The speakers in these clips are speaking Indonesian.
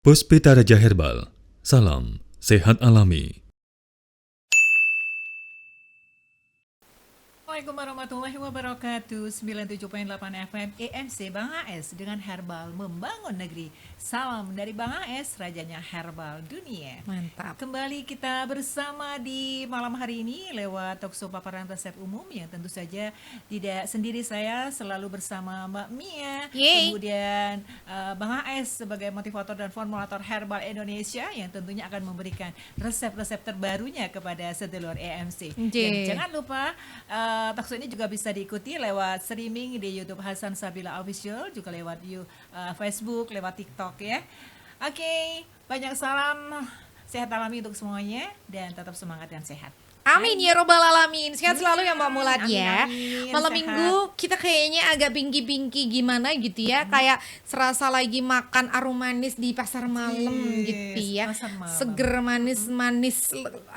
Puspita Raja Herbal, salam sehat alami. Assalamualaikum warahmatullahi wabarakatuh. 97.8 FM EMC Bang AS dengan Herbal membangun negeri. Salam dari Bang AS, rajanya Herbal dunia. Mantap. Kembali kita bersama di malam hari ini lewat talkshow paparan resep umum yang tentu saja tidak sendiri, saya selalu bersama Mbak Mia. Yeay. Kemudian Bang AS sebagai motivator dan formulator Herbal Indonesia yang tentunya akan memberikan resep-resep terbarunya kepada sedulur EMC. Dan jangan lupa talkshow ini juga bisa diikuti lewat streaming di YouTube Hasan Sabila Official, juga lewat Facebook, lewat TikTok ya. Oke, banyak salam sehat alami untuk semuanya dan tetap semangat dan sehat. Amin ya robbal alamin. Sehat selalu ya Mbak Mulat ya. Amin, Malam sehat. minggu kita kayaknya agak bingki-bingki gimana gitu ya. Kayak serasa lagi makan arum manis di pasar malam gitu ya. pasar malam. Seger manis-manis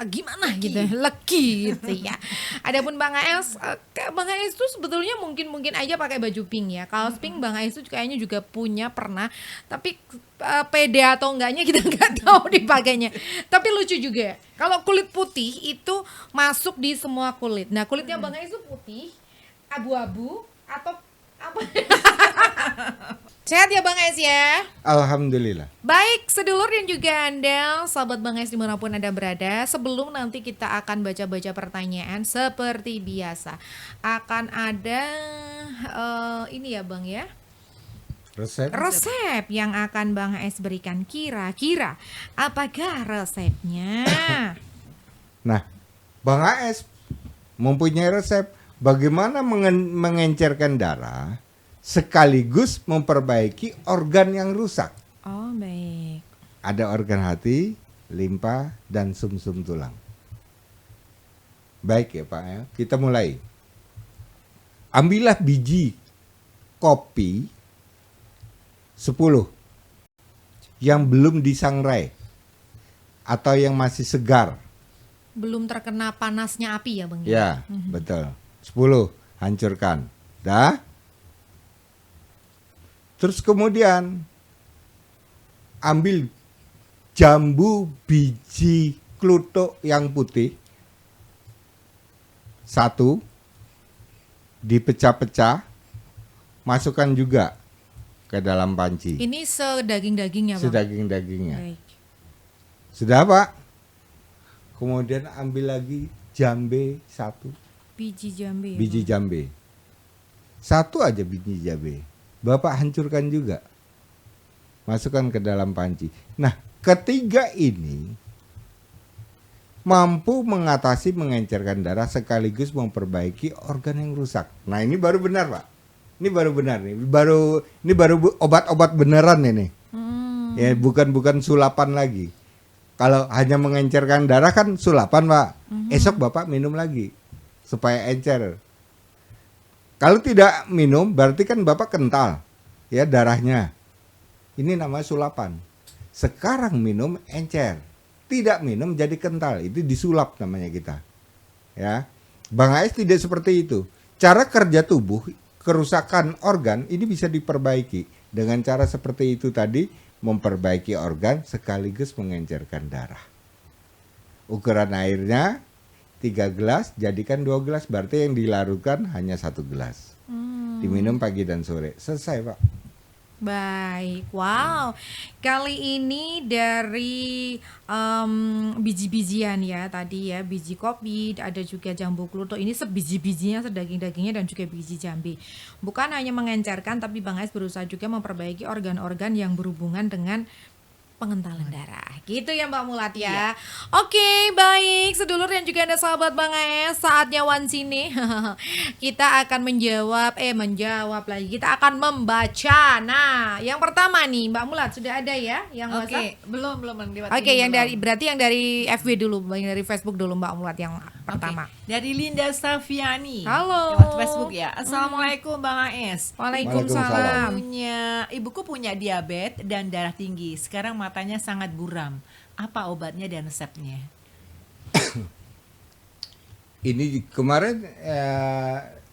gimana gitu. Leki gitu ya. Adapun Bang AS, Bang AS tuh sebetulnya mungkin aja pakai baju pink ya. Kaos pink Bang AS tuh kayaknya juga punya pernah. Tapi pede atau enggaknya kita nggak tahu dipakainya. Tapi lucu juga. Kalau kulit putih itu masuk di semua kulit. Nah, kulitnya Bang Ais itu putih, abu-abu atau apa? Sehat ya Bang Ais ya. Alhamdulillah. Baik, sedulur dan juga Anda, sahabat Bang Ais dimanapun Anda berada, sebelum nanti kita akan baca-baca pertanyaan seperti biasa, akan ada ini ya Bang ya, resep yang akan Bang AS berikan. Kira-kira apakah resepnya? Nah, Bang AS mempunyai resep bagaimana mengencerkan darah sekaligus memperbaiki organ yang rusak. Oh baik. Ada organ hati, limpa, dan sumsum tulang. Baik ya Pak ya, kita mulai. Ambillah biji kopi 10 yang belum disangrai atau yang masih segar. Belum terkena panasnya api ya Bang? Ya, betul. 10 hancurkan. Dah. Terus kemudian ambil jambu biji kluthuk yang putih 1, dipecah-pecah, masukkan juga ke dalam panci. Ini sedaging-dagingnya Bang? Sedaging-dagingnya. Baik. Sudah Pak? Kemudian ambil lagi jambe 1. Biji jambe ya, Biji Bang? jambe. 1 aja biji jambe. Bapak hancurkan juga. Masukkan ke dalam panci. Nah, ketiga ini mampu mengatasi mengencerkan darah sekaligus memperbaiki organ yang rusak. Nah, ini baru benar, Pak. Ini baru benar nih. Ini baru obat-obat beneran ini. Ya, bukan sulapan lagi. Kalau hanya mengencerkan darah kan sulapan, Pak. Esok Bapak minum lagi supaya encer. Kalau tidak minum berarti kan Bapak kental ya darahnya. Ini namanya sulapan. Sekarang minum encer. Tidak minum jadi kental. Itu disulap namanya kita. Ya. Bang AS tidak seperti itu. Cara kerja tubuh, kerusakan organ ini bisa diperbaiki dengan cara seperti itu tadi, memperbaiki organ sekaligus mengencerkan darah. Ukuran airnya 3 gelas, jadikan 2 gelas, berarti yang dilarutkan hanya 1 gelas. Diminum pagi dan sore. Selesai, Pak. Baik, wow. Kali ini dari biji-bijian ya tadi ya, biji kopi, ada juga jambu kluthuk. Ini sebiji-bijinya, sedaging-dagingnya dan juga biji jambe. Bukan hanya mengencerkan, tapi Bang Ais berusaha juga memperbaiki organ-organ yang berhubungan dengan pengentalan darah. Gitu ya Mbak Mulat ya. Oke, baik sedulur dan juga Anda sahabat Bang AS, saatnya wan sini. Kita akan menjawab lagi. Kita akan membaca. Nah, yang pertama nih Mbak Mulat sudah ada ya yang WhatsApp? belum lewat Oke, ini yang belum. berarti yang dari FB dulu, yang dari Facebook dulu Mbak Mulat yang pertama. Dari Linda Safiani. Halo. Lewat Facebook ya. Assalamualaikum Bang AS. Waalaikumsalam. Ibuku punya diabetes dan darah tinggi. Sekarang matanya sangat buram. Apa obatnya dan resepnya? Ini kemarin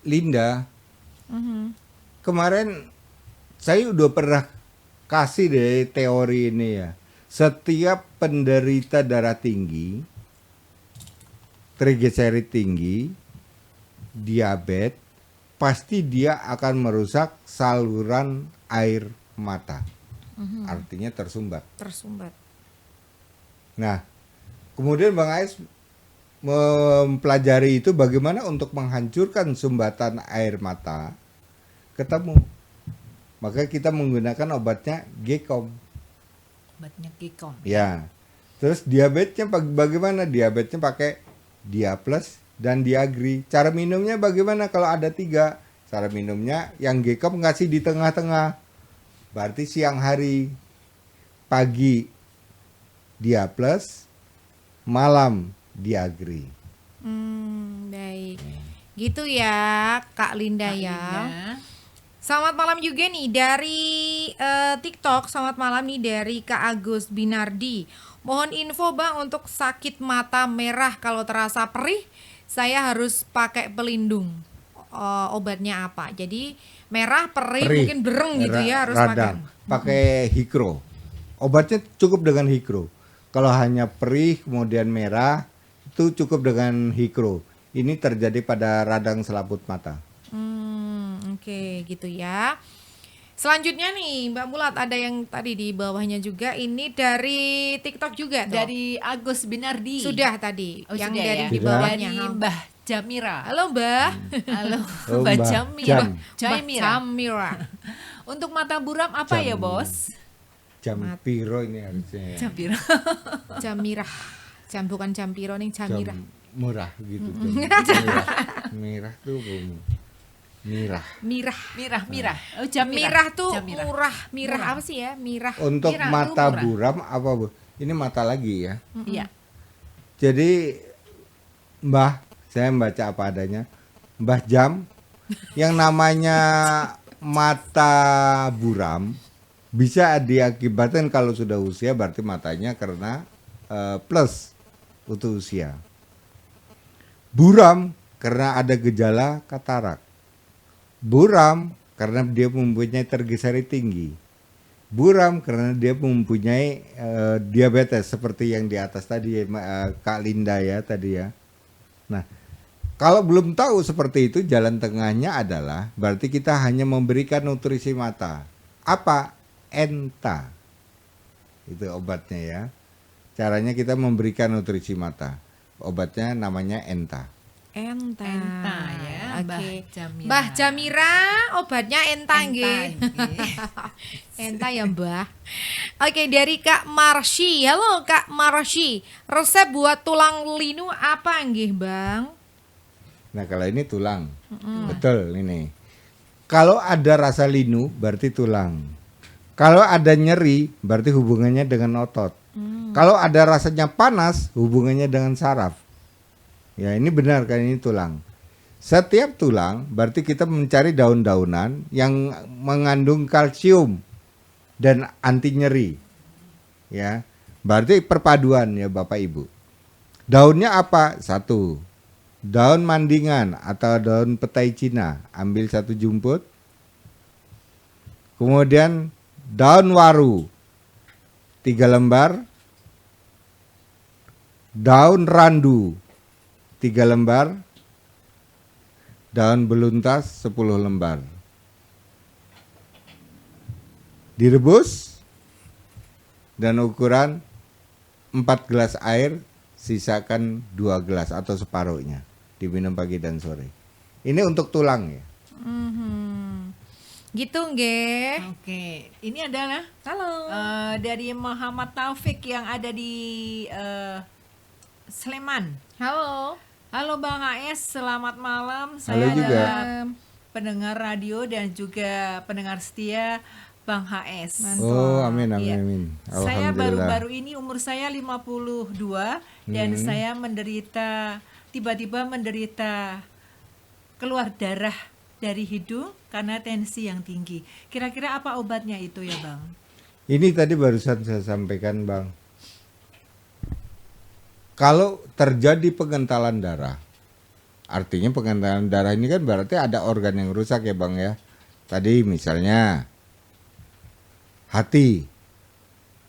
Linda, kemarin saya udah pernah kasih deh teori ini ya. setiap penderita darah tinggi, trigliserid tinggi, diabetes, pasti dia akan merusak saluran air mata. Artinya tersumbat. Tersumbat. Nah, kemudian Bang Ais mempelajari itu bagaimana untuk menghancurkan sumbatan air mata, ketemu. Maka kita menggunakan obatnya Gekom. Obatnya Gekom. Ya. Terus diabetesnya bagaimana? Diabetesnya pakai Diaplus dan Diagri. Cara minumnya bagaimana kalau ada 3? Cara minumnya yang Gekom ngasih di tengah-tengah. Berarti siang hari, pagi Diaplus, malam Diagri. Baik. Gitu ya, Kak Linda Kak ya. Linda. Selamat malam juga nih dari TikTok. Selamat malam nih dari Kak Agus Binardi. Mohon info Bang untuk sakit mata merah kalau terasa perih, saya harus pakai pelindung. Obatnya apa? Jadi merah, perih, mungkin bereng gitu ya harus radang. pakai. Pakai Hikro. Obatnya cukup dengan Hikro. Kalau hanya perih kemudian merah itu cukup dengan Hikro. Ini terjadi pada radang selaput mata. Oke, gitu ya. Selanjutnya nih Mbak Mulat, ada yang tadi di bawahnya juga, ini dari TikTok juga tuh. Dari Agus Binardi. Sudah tadi, Oh, yang sudah dari ya? di Sudah. bawahnya. Dari Mbah Jamira. Halo Mbak. Halo Oh, Mbah Mbah Jamira. Jam. Jamira. Jamira. Untuk mata buram apa ya, Jam. Bos? Jam piro ini harusnya ya? Jamira. Jamirah. Bukan Jampiro nih, Jamirah. Jam murah gitu. Jam merah. Merah tuh mirah. Mirah. Oh, Jamira. Mirah tuh Jamira. murah. Mirah Murah. apa sih ya? Mirah. Untuk Mirah tuh mata murah. buram apa Bu? Ini mata lagi ya. Iya. Jadi Mbah, saya membaca apa adanya. Mbah Jam, yang namanya mata buram bisa diakibatkan kalau sudah usia, berarti matanya karena plus untuk usia. Buram karena ada gejala katarak. Buram karena dia mempunyai trigliserid tinggi. Buram karena dia mempunyai diabetes seperti yang di atas tadi Kak Linda ya tadi ya. Nah, kalau belum tahu seperti itu, jalan tengahnya adalah berarti kita hanya memberikan nutrisi mata. Apa? Enta. Itu obatnya ya. Caranya kita memberikan nutrisi mata. Obatnya namanya Enta. Enta ya, Mbah Oke. Jamira. Mbah Jamira, obatnya enta Enta, nggih. nggih. Enta ya Mbah. Oke, dari Kak Marsy. Halo Kak Marsy. Resep buat tulang linu apa nggih, Bang? Nah, kalau ini tulang. Betul ini. Kalau ada rasa linu berarti tulang. Kalau ada nyeri berarti hubungannya dengan otot. Kalau ada rasanya panas hubungannya dengan saraf. Ya, ini benar kan, ini tulang. Setiap tulang berarti kita mencari daun-daunan yang mengandung kalsium dan anti nyeri. Ya. Berarti perpaduan ya Bapak Ibu. Daunnya apa? 1. Daun mandingan atau daun petai Cina, ambil 1 jumput. Kemudian daun waru 3 lembar. Daun randu 3 lembar. Daun beluntas 10 lembar. Direbus dan ukuran 4 gelas air, sisakan 2 gelas atau separuhnya. Diminum pagi dan sore. Ini untuk tulang ya. Gitu nggih. Oke, ini adalah Halo. dari Muhammad Taufik yang ada di Sleman. Halo. Halo Bang AS, selamat malam. Halo Saya juga. adalah pendengar radio dan juga pendengar setia Bang HS. Oh, amin amin Iya. amin. Saya Alhamdulillah. baru-baru ini umur saya 52 dan saya tiba-tiba menderita keluar darah dari hidung karena tensi yang tinggi. Kira-kira apa obatnya itu ya Bang? Ini tadi barusan saya sampaikan Bang. Kalau terjadi pengentalan darah, artinya pengentalan darah ini kan berarti ada organ yang rusak ya Bang ya. Tadi misalnya hati,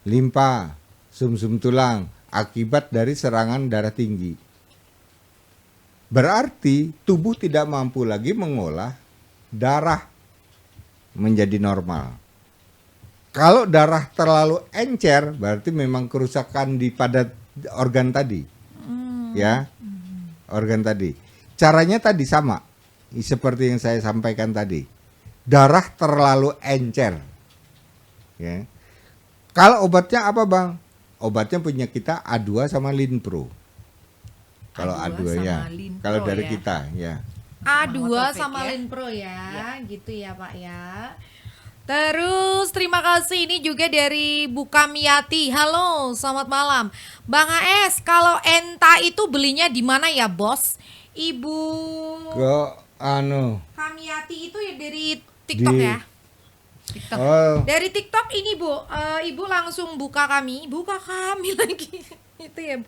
limpa, sumsum tulang akibat dari serangan darah tinggi. Berarti tubuh tidak mampu lagi mengolah darah menjadi normal. Kalau darah terlalu encer, berarti memang kerusakan pada organ tadi. Ya, organ tadi. Caranya tadi sama, seperti yang saya sampaikan tadi. Darah terlalu encer. Ya. Kalau obatnya apa, Bang? Obatnya punya kita A2 sama Linpro. Kalau A2 ya. Kalau dari kita ya. A2 Topik sama ya. Linpro ya, gitu ya Pak ya. Terus terima kasih ini juga dari Bu Kamiati. Halo, selamat malam. Bang AS, kalau Enta itu belinya di mana ya, Bos? Ibu Ke anu. Kamiati itu ya dari TikTok Di- ya. Oh, Dari TikTok ini Bu, Ibu langsung buka kami lagi. Itu ya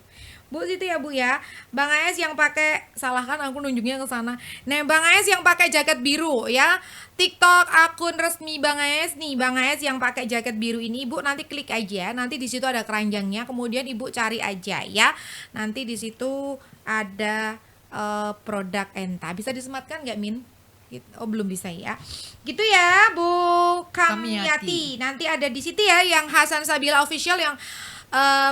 Bu, itu ya Bu ya. Bang AS yang pakai, salahkan aku nunjuknya ke sana. Nah, Bang AS yang pakai jaket biru ya. TikTok akun resmi Bang AS nih, Bang AS yang pakai jaket biru ini Ibu nanti klik aja. Nanti di situ ada keranjangnya, kemudian Ibu cari aja ya. Nanti di situ ada produk Enta. Bisa disematkan nggak Min? Oh belum bisa ya. Gitu ya Bu Kamiati. Nanti ada di situ ya yang Hasan Sabila official yang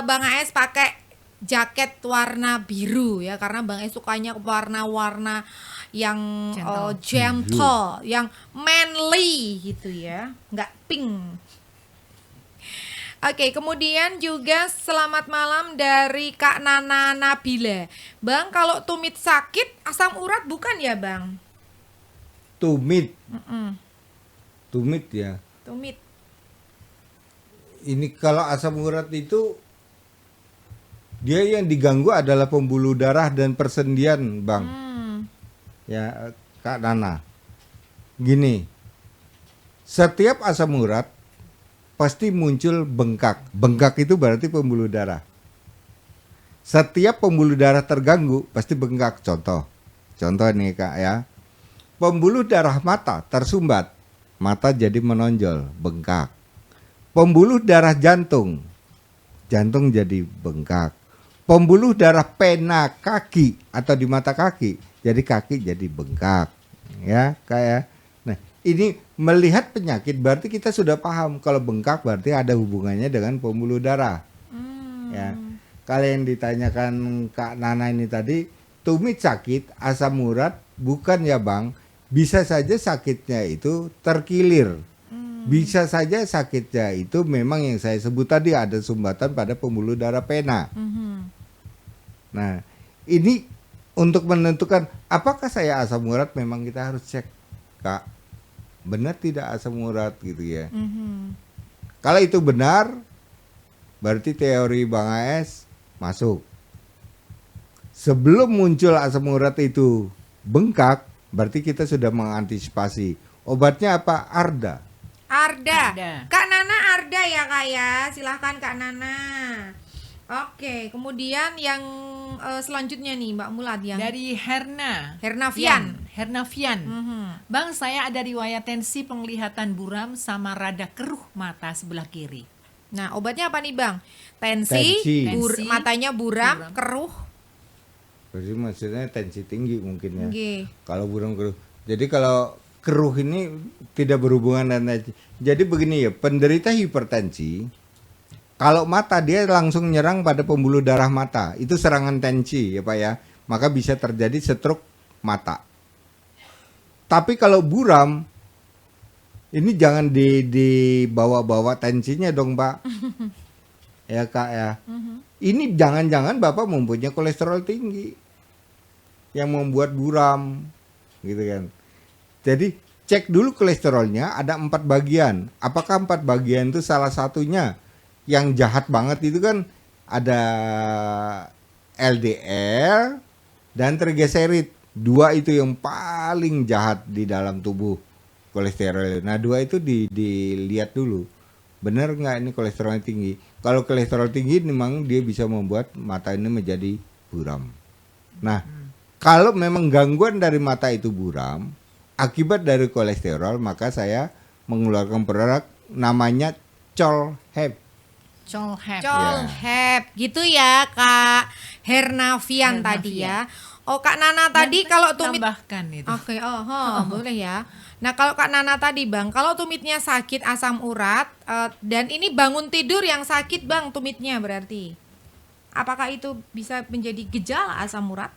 Bang AS pakai jaket warna biru ya, karena Bang AS sukanya warna-warna yang gentle, yang manly gitu ya, nggak pink. Oke, kemudian juga selamat malam dari Kak Nana Nabila. Bang, kalau tumit sakit asam urat bukan ya Bang? tumit. Tumit ya. Tumit. Ini kalau asam urat itu dia yang diganggu adalah pembuluh darah dan persendian, Bang. Ya, Kak Nana. Gini. Setiap asam urat pasti muncul bengkak. Bengkak itu berarti pembuluh darah. Setiap pembuluh darah terganggu pasti bengkak. Contoh nih Kak ya. Pembuluh darah mata tersumbat, mata jadi menonjol, bengkak. Pembuluh darah jantung, jantung jadi bengkak. Pembuluh darah pena kaki atau di mata kaki, jadi kaki jadi bengkak. Ya, kayak. Nah, ini melihat penyakit berarti kita sudah paham kalau bengkak berarti ada hubungannya dengan pembuluh darah. Ya. Kalau yang ditanyakan Kak Nana ini tadi, tumit sakit, asam urat, bukan ya Bang. Bisa saja sakitnya itu terkilir. Bisa saja sakitnya itu memang yang saya sebut tadi ada sumbatan pada pembuluh darah pena. Nah, ini untuk menentukan apakah saya asam urat memang kita harus cek, Kak. Benar tidak asam urat gitu ya. Kalau itu benar, berarti teori Bang AS masuk. Sebelum muncul asam urat itu bengkak, berarti kita sudah mengantisipasi. Obatnya apa? Arda. Arda. Kak Nana Arda ya Kak ya. Silahkan Kak Nana. Oke, kemudian yang selanjutnya nih Mbak Mulat yang Dari Hernavian. Hernavian. Bang, saya ada riwayat tensi, penglihatan buram sama rada keruh mata sebelah kiri. Nah, obatnya apa nih Bang? Tensi. Tensi. Matanya buram, keruh. Berarti maksudnya tensi tinggi mungkin ya. Nggih. Kalau buram keruh. Jadi kalau keruh ini tidak berhubungan dengan. Jadi begini ya, penderita hipertensi kalau mata dia langsung nyerang pada pembuluh darah mata, itu serangan tensi ya Pak ya. Maka bisa terjadi stroke mata. Tapi kalau buram ini jangan dibawa-bawa tensinya dong, Pak. Ya Kak ya. Ini jangan-jangan Bapak mempunyai kolesterol tinggi yang membuat buram gitu kan. Jadi cek dulu kolesterolnya, ada 4 bagian. Apakah 4 bagian itu salah satunya yang jahat banget itu kan ada LDL dan trigliserid. 2 itu yang paling jahat di dalam tubuh kolesterol. Nah 2 itu dilihat dulu. Benar nggak ini kolesterolnya tinggi? Kalau kolesterol tinggi memang dia bisa membuat mata ini menjadi buram. Nah kalau memang gangguan dari mata itu buram akibat dari kolesterol, maka saya mengeluarkan produk namanya Cholhep. Colhep. Colhep gitu ya Kak Hernavian tadi ya. Oh Kak Nana tadi kalau tumit tambahkan itu. Oke, boleh ya. Nah kalau Kak Nana tadi Bang, kalau tumitnya sakit asam urat dan ini bangun tidur yang sakit Bang tumitnya berarti. Apakah itu bisa menjadi gejala asam urat?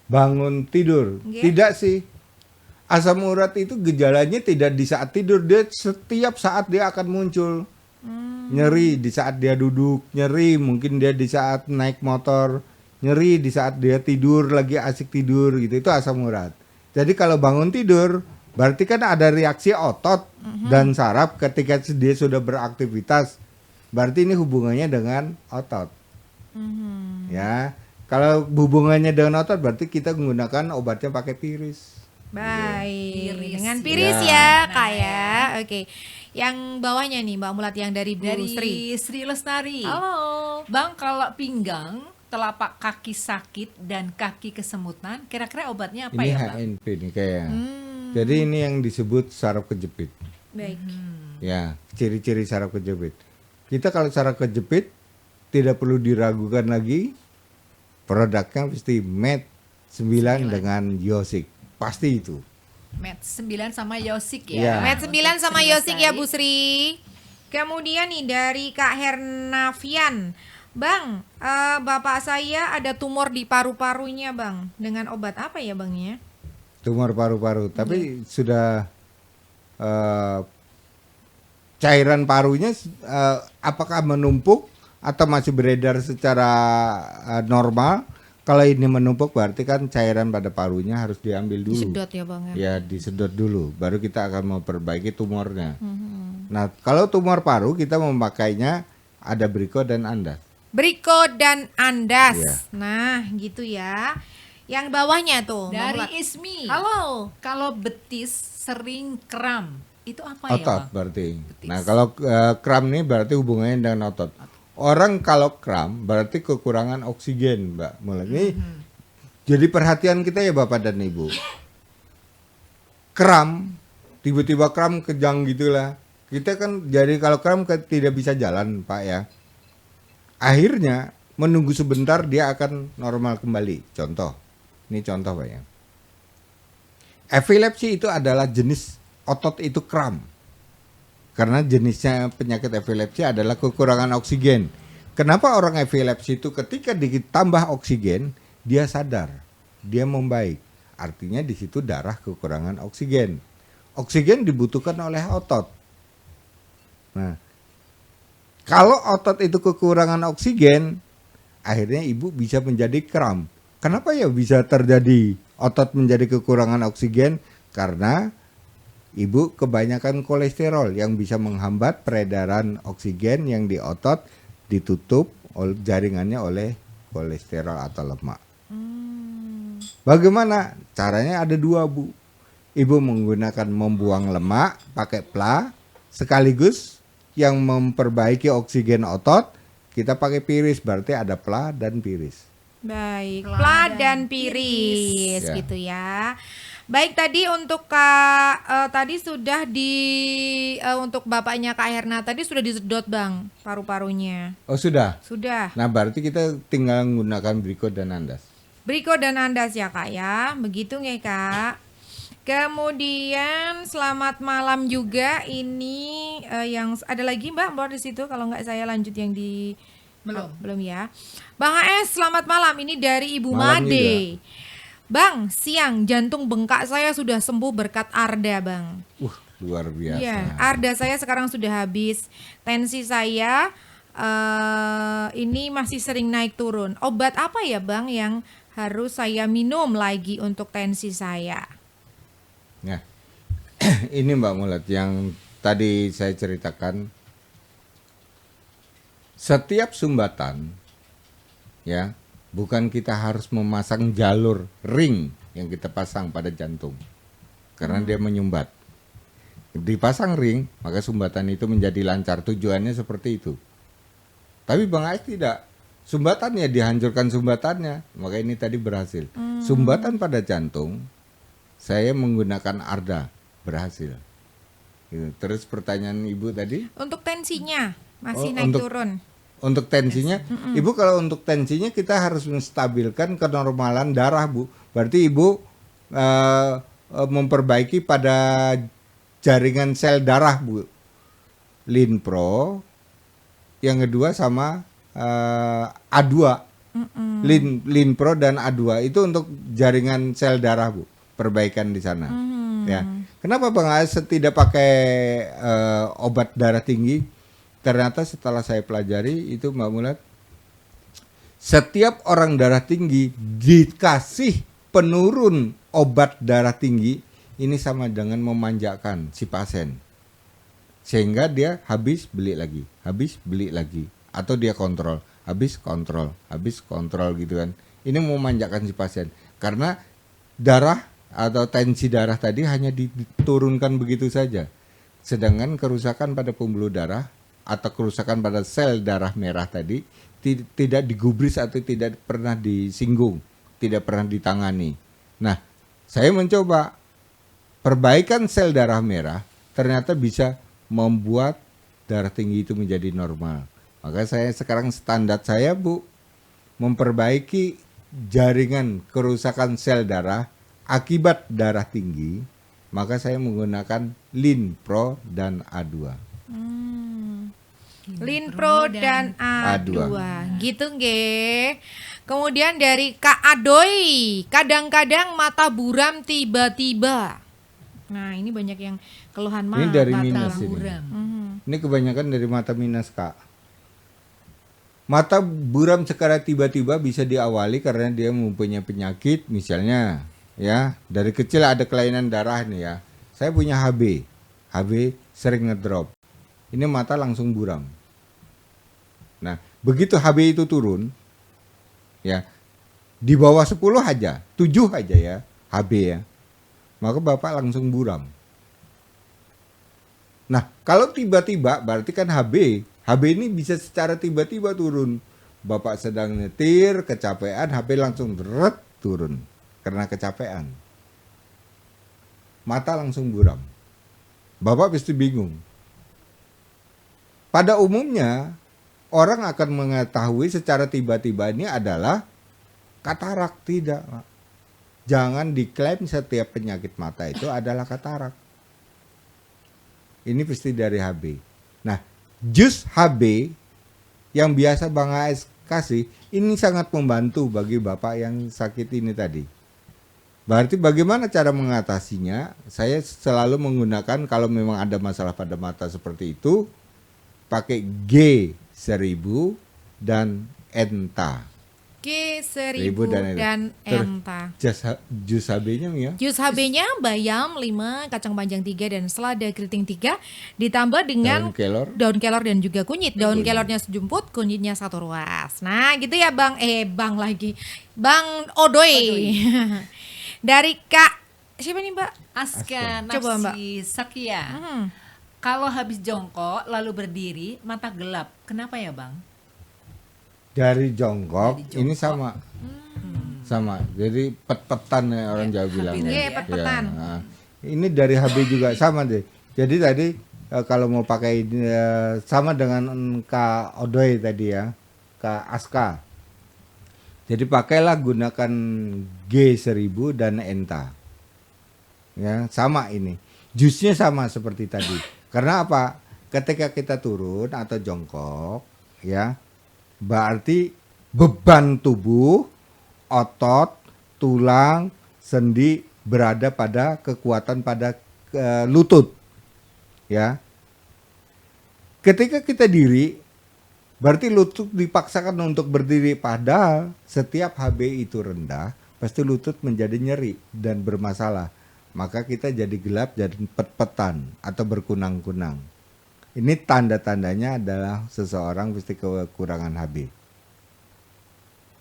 Bangun tidur. Nggih. Tidak sih. Asam urat itu gejalanya tidak di saat tidur, dia setiap saat dia akan muncul. Nyeri di saat dia duduk, nyeri mungkin dia di saat naik motor, nyeri di saat dia tidur lagi asik tidur gitu, itu asam urat. Jadi kalau bangun tidur berarti kan ada reaksi otot dan saraf ketika dia sudah beraktivitas. Berarti ini hubungannya dengan otot. Ya, kalau hubungannya dengan otot berarti kita menggunakan obatnya pakai piris. Baik, Piris. dengan piris Ya. ya Kak ya. Oke. Yang bawahnya nih Mbak Mulat yang dari Bu Dari Sri. Sri Lestari. Halo. Bang, kalau pinggang, telapak kaki sakit dan kaki kesemutan, kira-kira obatnya apa Ini ya, Bang? HNP nih kayaknya. Jadi ini yang disebut saraf kejepit. Baik. Ya, ciri-ciri saraf kejepit. Kita kalau saraf kejepit tidak perlu diragukan lagi. Produknya pasti Med 9 dengan Yosik. Pasti itu. Med 9 sama Yosik Iya. ya. Met 9 sama Untuk Sri Yosik ya Lestari. Bu Sri. Kemudian nih dari Kak Hernavian. Bang, bapak saya ada tumor di paru-parunya Bang. Dengan obat apa ya Bang ya? Tumor paru-paru. Tapi sudah cairan parunya apakah menumpuk atau masih beredar secara normal? Kalau ini menumpuk berarti kan cairan pada parunya harus diambil dulu. Disedot ya Bang ya. Ya, disedot dulu. Baru kita akan memperbaiki tumornya. Nah, kalau tumor paru kita memakainya ada Brico dan Andas. Briko dan Andas. Iya. Nah, gitu ya. Yang bawahnya tuh. Mbak Mulat. Dari Ismi. Halo. Kalau betis sering kram, itu apa ya, Otot Bang? berarti. Betis. Nah, kalau kram ini berarti hubungannya dengan otot. Orang kalau kram berarti kekurangan oksigen, Mbak. Mulai ini jadi perhatian kita ya Bapak dan Ibu. Kram, tiba-tiba kram kejang gitulah. Kita kan jadi kalau kram tidak bisa jalan, Pak ya. Akhirnya menunggu sebentar dia akan normal kembali. Contoh, ini contoh Pak ya. Epilepsi itu adalah jenis otot itu kram. Karena jenisnya penyakit epilepsi adalah kekurangan oksigen. Kenapa orang epilepsi itu ketika ditambah oksigen, dia sadar, dia membaik. Artinya di situ darah kekurangan oksigen. Oksigen dibutuhkan oleh otot. Nah, kalau otot itu kekurangan oksigen, akhirnya ibu bisa menjadi kram. Kenapa ya bisa terjadi otot menjadi kekurangan oksigen? Karena ibu kebanyakan kolesterol yang bisa menghambat peredaran oksigen yang di otot ditutup jaringannya oleh kolesterol atau lemak. Bagaimana? Caranya ada dua Bu. Ibu menggunakan membuang lemak pakai PLA sekaligus yang memperbaiki oksigen otot kita pakai piris berarti ada PLA dan piris. Baik, Pla pla dan dan piris Ya. gitu ya. Baik tadi untuk Kak tadi sudah untuk bapaknya Kak Herna tadi sudah disedot Bang paru-parunya. Oh sudah. Sudah. Nah berarti kita tinggal menggunakan Brico dan Andas. Briko dan Andas ya Kak ya. Begitu nggak Kak? Kemudian selamat malam juga ini yang ada lagi Mbak di situ kalau nggak saya lanjut yang di belum ya. Bang AS selamat malam ini dari Ibu Malam Made. Bang, siang jantung bengkak saya sudah sembuh berkat Arda, Bang. Luar biasa. Iya, Arda saya sekarang sudah habis. Tensi saya ini masih sering naik turun. Obat apa ya, Bang, yang harus saya minum lagi untuk tensi saya? Nah, ini Mbak Mulat yang tadi saya ceritakan. Setiap sumbatan, ya, bukan kita harus memasang jalur ring yang kita pasang pada jantung, karena dia menyumbat. Dipasang ring, maka sumbatan itu menjadi lancar. Tujuannya seperti itu. Tapi Bang Ais tidak. Sumbatannya dihancurkan sumbatannya, maka ini tadi berhasil. Sumbatan pada jantung, saya menggunakan Arda, berhasil. Gitu. Terus pertanyaan Ibu tadi? Untuk tensinya, Masih naik untuk turun. untuk tensinya, Ibu kalau untuk tensinya kita harus menstabilkan kenormalan darah, Bu. Berarti Ibu memperbaiki pada jaringan sel darah, Bu. Linpro, yang kedua sama A2. Linpro dan A2 itu untuk jaringan sel darah, Bu. Perbaikan di sana. Ya. Kenapa Bang AS tidak pakai obat darah tinggi? Ternyata setelah saya pelajari itu Mbak Mulat, setiap orang darah tinggi dikasih penurun obat darah tinggi, ini sama dengan memanjakan si pasien. Sehingga dia habis beli lagi. Atau dia kontrol, habis kontrol gitu kan. Ini memanjakan si pasien. Karena darah atau tensi darah tadi hanya diturunkan begitu saja. Sedangkan kerusakan pada pembuluh darah atau kerusakan pada sel darah merah tadi tidak digubris atau tidak pernah disinggung, tidak pernah ditangani. Nah, saya mencoba perbaikan sel darah merah, ternyata bisa membuat darah tinggi itu menjadi normal. Maka saya sekarang standar saya, Bu, memperbaiki jaringan kerusakan sel darah akibat darah tinggi, maka saya menggunakan Linpro dan A2. Linpro dan A2. A2. Gitu nggih. Kemudian dari Kak Adoy, kadang-kadang mata buram tiba-tiba. Nah, ini banyak yang keluhan mata. Ini dari Mata minus ini. buram. Ini kebanyakan dari mata minus, Kak. Mata buram secara tiba-tiba bisa diawali karena dia mempunyai penyakit, misalnya ya, dari kecil ada kelainan darah nih ya. Saya punya HB sering ngedrop. Ini mata langsung buram. Nah, begitu HB itu turun, ya, di bawah 10 aja, 7 aja ya, HB ya, maka Bapak langsung buram. Nah, kalau tiba-tiba berarti kan HB ini bisa secara tiba-tiba turun. Bapak sedang nyetir, kecapean, HB langsung deret turun karena kecapean. Mata langsung buram. Bapak pasti bingung. Pada umumnya, orang akan mengetahui secara tiba-tiba ini adalah katarak. Tidak. Jangan diklaim setiap penyakit mata itu adalah katarak. Ini pasti dari HB. Nah, jus HB yang biasa Bang AS kasih, ini sangat membantu bagi Bapak yang sakit ini tadi. Berarti bagaimana cara mengatasinya? Saya selalu menggunakan, kalau memang ada masalah pada mata seperti itu, pakai G1000 dan ENTA. G1000 dan dan ENTA. Jus HB-nya ya. Jus HB-nya bayam 5, kacang panjang 3 dan selada keriting 3 ditambah dengan daun kelor dan juga kunyit. Daun kelornya sejumput, kunyitnya 1 ruas. Nah, gitu ya Bang. Bang Odoy. Dari Kak siapa nih, Mbak? Aska Coba, Mbak. Nafsi Sakia. Kalau habis jongkok lalu berdiri, mata gelap. Kenapa ya, Bang? Dari jongkok, ini sama. Sama. Jadi pet-petan ya orang Jawa bilang. Iya, pet-petan. Ya, nah. Ini dari HB juga sama deh. Jadi tadi kalau mau pakai sama dengan Kak Odoy tadi ya, Kak Aska. Jadi pakailah gunakan G1000 dan ENTA. Ya, sama ini. Jusnya sama seperti tadi. Karena apa? Ketika kita turun atau jongkok, ya, berarti beban tubuh, otot, tulang, sendi berada pada kekuatan pada lutut. Ya. Ketika kita diri, berarti lutut dipaksakan untuk berdiri, padahal setiap HB itu rendah, pasti lutut menjadi nyeri dan bermasalah. Maka kita jadi gelap, jadi pet-petan atau berkunang-kunang. Ini tanda-tandanya adalah seseorang pasti kekurangan HB.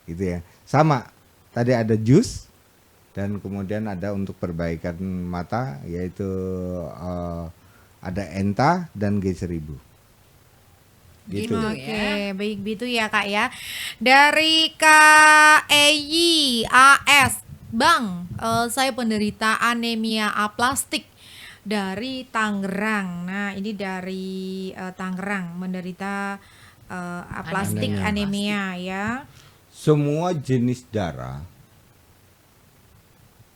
Gitu ya. Sama, tadi ada jus dan kemudian ada untuk perbaikan mata, yaitu ada ENTA dan G1000. Gitu. Oke, baik gitu ya Kak ya. Dari Kak Eyi AS, Bang, saya penderita anemia aplastik dari Tangerang. Nah, ini dari Tangerang menderita aplastik anemia ya. Semua jenis darah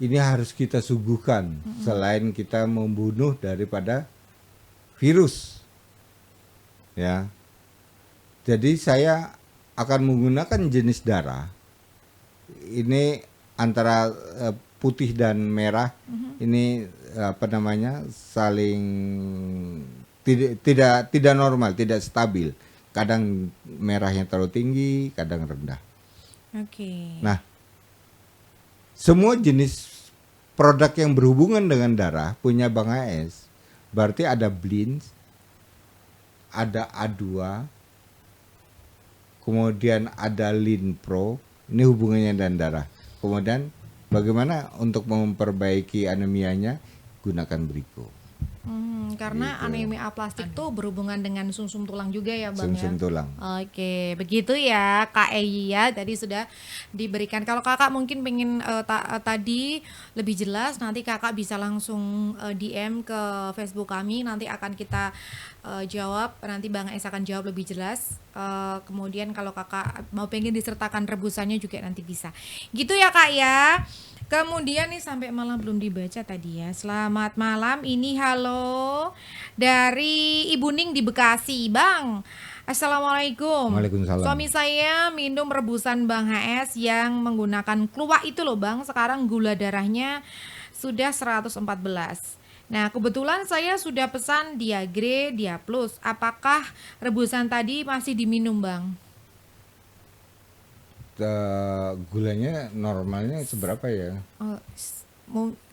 ini harus kita suguhkan selain kita membunuh daripada virus. Ya. Jadi saya akan menggunakan jenis darah ini antara putih dan merah. Ini saling tidak normal, tidak stabil. Kadang merahnya terlalu tinggi, kadang rendah. Oke. Nah, semua jenis produk yang berhubungan dengan darah punya Bang AS. Berarti ada Blins, ada A2, kemudian ada Linpro, ini hubungannya dengan darah. Kemudian bagaimana untuk memperbaiki anemianya? Gunakan Brico. Karena Gitu. anemia aplastik tuh berhubungan dengan sumsum tulang juga ya Bang Sumsum ya. tulang. Oke, begitu ya Kak Ei ya. Tadi sudah diberikan. Kalau Kakak mungkin pengen tadi lebih jelas, nanti Kakak bisa langsung DM ke Facebook kami. Nanti akan kita jawab. Nanti Bang Es akan jawab lebih jelas. Kemudian kalau Kakak mau pengen disertakan rebusannya juga nanti bisa. Gitu ya Kak ya. Kemudian nih sampai malam belum dibaca tadi ya. Selamat malam, ini halo dari Ibu Ning di Bekasi, Bang. Assalamualaikum. Waalaikumsalam. Suami saya minum rebusan Bang HS yang menggunakan kluwak itu loh Bang. Sekarang gula darahnya sudah 114. Nah kebetulan saya sudah pesan Diagre, Dia Plus. Apakah rebusan tadi masih diminum Bang? Gulanya normalnya seberapa ya?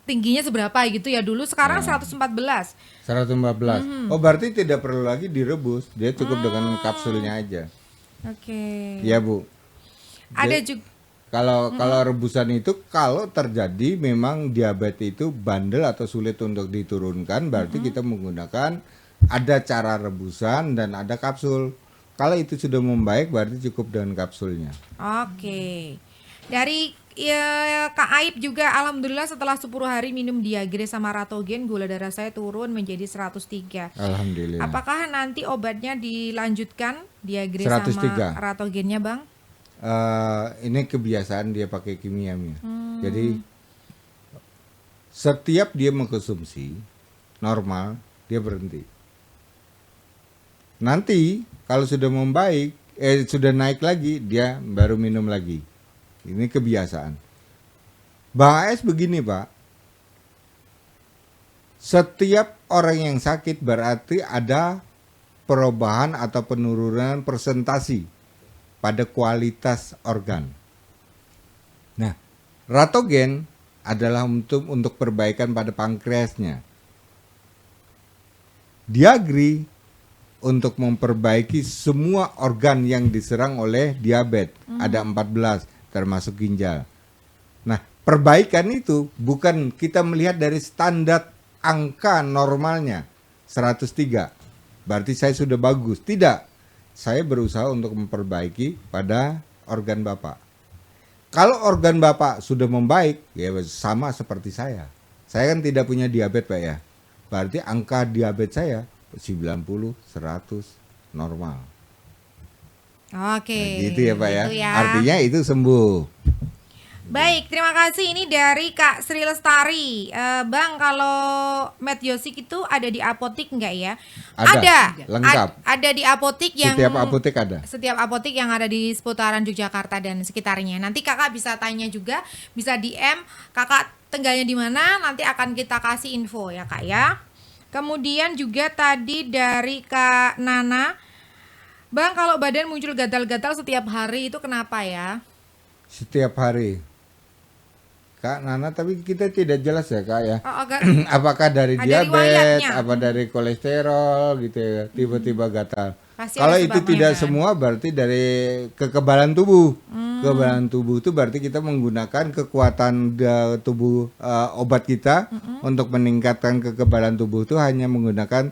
Tingginya seberapa gitu ya dulu, sekarang 114. 114. Oh, berarti tidak perlu lagi direbus, dia cukup dengan kapsulnya aja. Oke. Iya, Bu. Ada juga Kalau rebusan itu kalau terjadi memang diabetes itu bandel atau sulit untuk diturunkan, berarti kita menggunakan ada cara rebusan dan ada kapsul. Kalau itu sudah membaik berarti cukup dengan kapsulnya. Oke. Dari Kak Aib juga alhamdulillah setelah 10 hari minum Diagre sama Ratogen gula darah saya turun menjadi 103. Alhamdulillah. Apakah nanti obatnya dilanjutkan Diagre 103. sama Ratogennya Bang? Ini kebiasaan dia pakai kimianya. Jadi setiap dia mengkonsumsi normal dia berhenti. Nanti kalau sudah membaik, sudah naik lagi, dia baru minum lagi. Ini kebiasaan. Bang AS begini Pak, setiap orang yang sakit berarti ada perubahan atau penurunan presentasi pada kualitas organ. Nah, Ratogen adalah untuk perbaikan pada pankreasnya. Diagri untuk memperbaiki semua organ yang diserang oleh diabetes. Ada 14 termasuk ginjal. Nah, perbaikan itu bukan kita melihat dari standar angka normalnya 103. Berarti saya sudah bagus. Tidak. Saya berusaha untuk memperbaiki pada organ Bapak. Kalau organ Bapak sudah membaik, ya sama seperti saya. Saya kan tidak punya diabetes Pak ya. Berarti angka diabetes saya 90, 100 normal. Oke. Nah, gitu ya Pak ya. Gitu ya. Artinya itu sembuh. Baik, terima kasih. Ini dari Kak Sri Lestari. Bang, kalau Medyosik itu ada di apotik enggak ya? Ada, lengkap. Ada di apotik yang Setiap apotek ada. Setiap apotik yang ada di seputaran Yogyakarta dan sekitarnya. Nanti Kakak bisa tanya juga, bisa DM Kakak tinggalnya di mana, nanti akan kita kasih info ya Kak ya. Kemudian juga tadi dari Kak Nana, Bang kalau badan muncul gatal-gatal setiap hari itu kenapa ya? Setiap hari. Kak Nana, tapi kita tidak jelas ya Kak ya. Oh, agak Apakah dari Ada diabetes, riwayatnya. apa dari kolesterol gitu ya, tiba-tiba gatal. Pasti Kalau ada itu sebabnya, tidak kan? semua berarti dari kekebalan tubuh. Kekebalan tubuh itu berarti kita menggunakan kekuatan tubuh obat kita untuk meningkatkan kekebalan tubuh itu hanya menggunakan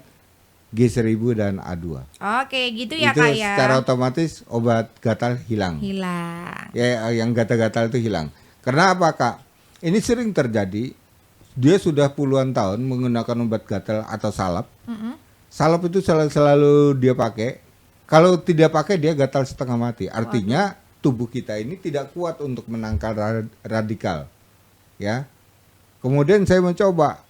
G1000 dan A2. Oke, gitu ya Itu Kak ya. secara otomatis obat gatal hilang. Hilang. Ya, yang gatal-gatal itu hilang. Karena apa Kak? Ini sering terjadi dia sudah puluhan tahun menggunakan obat gatal atau salep. Salep itu selalu dia pakai. Kalau tidak pakai dia gatal setengah mati. Artinya tubuh kita ini tidak kuat untuk menangkal radikal. Ya. Kemudian saya mencoba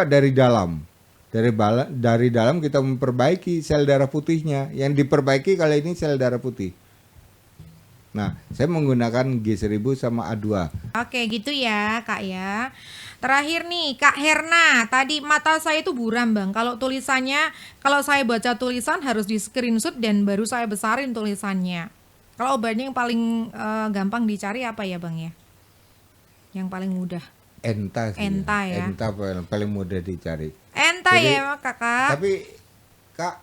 dari dalam. Dari dalam kita memperbaiki sel darah putihnya. Yang diperbaiki kali ini sel darah putih. Nah, saya menggunakan G1000 sama A2. Oke, gitu ya, Kak ya. Terakhir nih, Kak Herna. Tadi mata saya itu buram, Bang. Kalau tulisannya, kalau saya baca tulisan harus di screenshot dan baru saya besarin tulisannya. Kalau obatnya yang paling gampang dicari apa ya, Bang ya? Yang paling mudah. Enta sih. Enta ya. Enta paling mudah dicari. Enta. Jadi, ya, Kakak. Tapi Kak,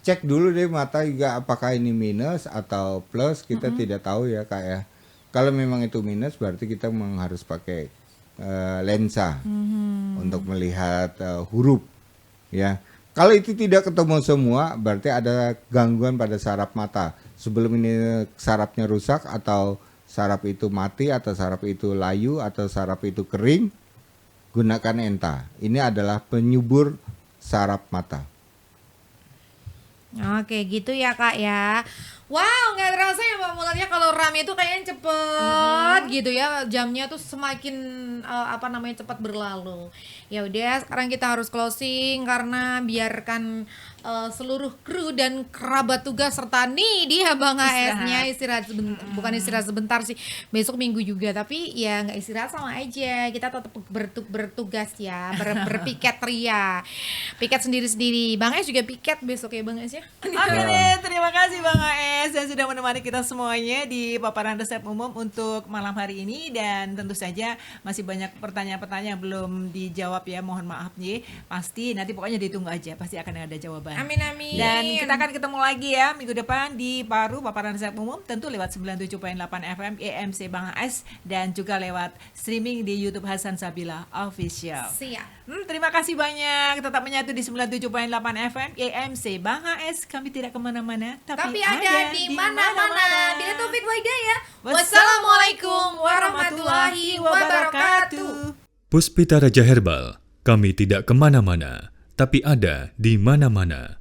cek dulu deh mata juga apakah ini minus atau plus, kita tidak tahu ya Kak ya. Kalau memang itu minus berarti kita memang harus pakai lensa untuk melihat huruf ya. Kalau itu tidak ketemu semua berarti ada gangguan pada saraf mata. Sebelum ini sarafnya rusak atau saraf itu mati atau saraf itu layu atau saraf itu kering, gunakan Enta. Ini adalah penyubur saraf mata. Oke, gitu ya Kak ya. Wow, nggak terasa ya Mbak Mulatnya kalau rame itu kayaknya cepet gitu ya. Jamnya tuh semakin cepat berlalu. Ya udah, sekarang kita harus closing karena biarkan seluruh kru dan kerabat tugas serta nih dia Bang AS-nya istirahat sebentar, bukan istirahat sebentar sih, besok minggu juga, tapi ya nggak istirahat sama aja, kita tetap bertugas ya, berpiket ria, piket sendiri-sendiri. Bang AS juga piket besok ya Bang AS ya. Oke deh, terima kasih Bang AS yang sudah menemani kita semuanya di paparan resep umum untuk malam hari ini, dan tentu saja masih banyak pertanyaan-pertanyaan yang belum dijawab ya, mohon maaf nih. Pasti nanti pokoknya ditunggu aja, pasti akan ada jawaban. Amin amin. Dan kita akan ketemu lagi ya minggu depan di Paru Paparan Resep Umum, tentu lewat 97.8 FM EMC Bang AS dan juga lewat streaming di YouTube Hasan Sabila Official. Siap. Terima kasih banyak, tetap menyatu di 97.8 FM EMC Bang AS. Kami tidak kemana-mana, tapi ada di mana-mana. Bila Taufik Hidayah. Wassalamualaikum warahmatullahi wabarakatuh. Puspita Raja Herbal, kami tidak kemana-mana, tapi ada di mana-mana.